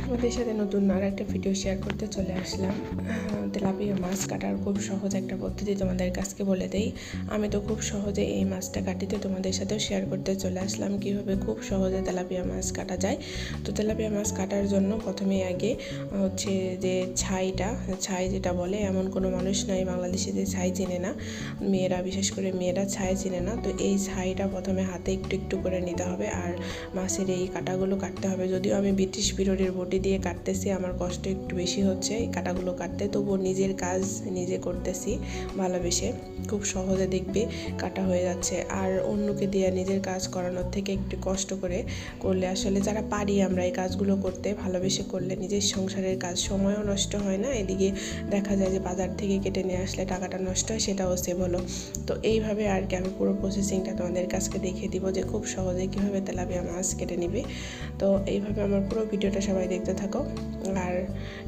তোমাদের সাথে নতুন আর একটা ভিডিও শেয়ার করতে চলে আসলাম। তেলাপিয়া মাছ কাটার খুব সহজ একটা পদ্ধতি তোমাদের কাছকে বলে দেই। আমি তো খুব সহজে এই মাছটা কাটিতে তোমাদের সাথেও শেয়ার করতে চলে আসলাম কীভাবে খুব সহজে তেলাপিয়া মাছ কাটা যায়। তো তেলাপিয়া মাছ কাটার জন্য প্রথমে আগে হচ্ছে যে ছাই যেটা বলে, এমন কোনো মানুষ নাই বাংলাদেশে যে ছাই চেনে না। মেয়েরা, বিশেষ করে মেয়েরা ছাই চেনে না। তো এই ছাইটা প্রথমে হাতে একটু একটু করে নিতে হবে আর মাছের এই কাটাগুলো কাটতে হবে। যদিও আমি ব্রিটিশ পিরিয়ডের বটি দিয়ে কাটতেছি, আমার কষ্ট একটু বেশি হচ্ছে এই কাটাগুলো কাটতে, তবুও নিজের কাজ নিজে করতেছি ভালোবেসে। খুব সহজে দেখবে কাটা হয়ে যাচ্ছে। আর অন্যকে দিয়ে নিজের কাজ করানোর থেকে একটু কষ্ট করে করলে, আসলে যারা পারি আমরা এই কাজগুলো করতে, ভালোবেসে করলে নিজের সংসারের কাজ, সময়ও নষ্ট হয় না, এদিকে দেখা যায় যে বাজার থেকে কেটে নিয়ে আসলে টাকাটা নষ্ট হয়, সেটাও সেভ হলো। তো এইভাবে আর কি আমি পুরো প্রসেসিংটা তোমাদের কাছকে দেখিয়ে দিব যে খুব সহজে কীভাবে তেলাপিয়া মাছ কেটে নিবে। তো এইভাবে আমার পুরো ভিডিওটা সবাই দেখতে থাকো। আর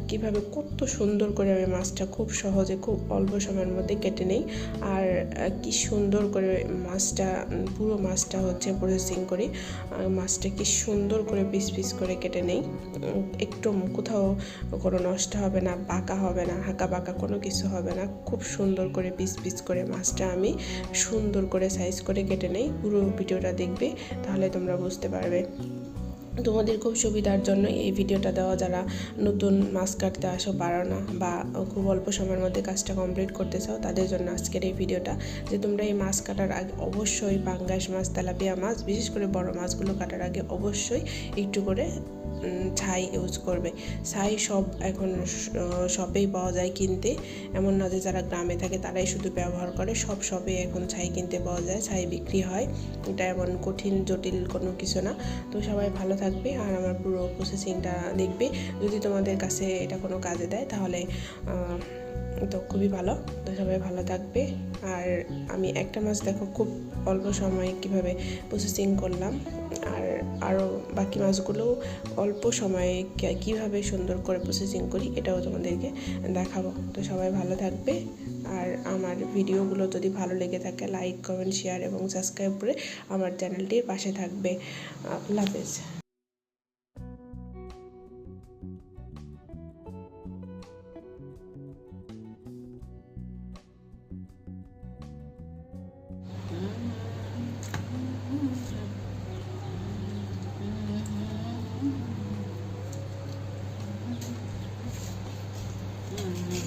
কিভাবে কত সুন্দর করে আমি মাছটা খুব সহজে খুব অল্প সময়ের মধ্যে কেটে নেই। আর কি সুন্দর করে মাছটা, পুরো মাছটা হচ্ছে প্রসেসিং করি। মাছটা কি সুন্দর করে পিস পিস করে কেটে নেই, একটু কোথাও কোনো নষ্ট হবে না, বাঁকা হবে না, হাঁকা বাঁকা কোনো কিছু হবে না। খুব সুন্দর করে পিস পিস করে মাছটা আমি সুন্দর করে সাইজ করে কেটে নেই। পুরো ভিডিওটা দেখবে, তাহলে তোমরা বুঝতে পারবে। তোমাদের খুব সুবিধার জন্য এই ভিডিওটা দেওয়া, যারা নতুন মাছ কাটতে আসো, পারো না, বা খুব অল্প সময়ের মধ্যে কাজটা কমপ্লিট করতে চাও, তাদের জন্য আজকের এই ভিডিওটা। যে তোমরা এই মাছ কাটার আগে অবশ্যই পাঙ্গাস মাছ, তেলাপিয়া মাছ, বিশেষ করে বড় মাছগুলো কাটার আগে অবশ্যই একটু করে ছাই ইউজ করবে। ছাই সব এখন শপেই পাওয়া যায় কিনতে, এমন না যে যারা গ্রামে থাকে তারাই শুধু ব্যবহার করে, সব শপে এখন ছাই কিনতে পাওয়া যায়, ছাই বিক্রি হয়। এটা এমন কঠিন জটিল কোনো কিছু না। তো সবাই ভালো থাকবে আর আমার পুরো প্রসেসিংটা দেখবে। যদি তোমাদের কাছে এটা কোনো কাজে দেয় তাহলে তো খুবই ভালো। তো সবাই ভালো থাকবে। আর আমি একটা মাছ দেখো খুব অল্প সময়ে কীভাবে প্রসেসিং করলাম, আর আরও বাকি মাছগুলোও অল্প সময়ে কীভাবে সুন্দর করে প্রসেসিং করি, এটাও তোমাদেরকে দেখাবো। তো সবাই ভালো থাকবে। আর আমার ভিডিওগুলো যদি ভালো লেগে থাকে, লাইক, কমেন্ট, শেয়ার এবং সাবস্ক্রাইব করে আমার চ্যানেলটির পাশে থাকবে। আল্লাহ হাফেজ।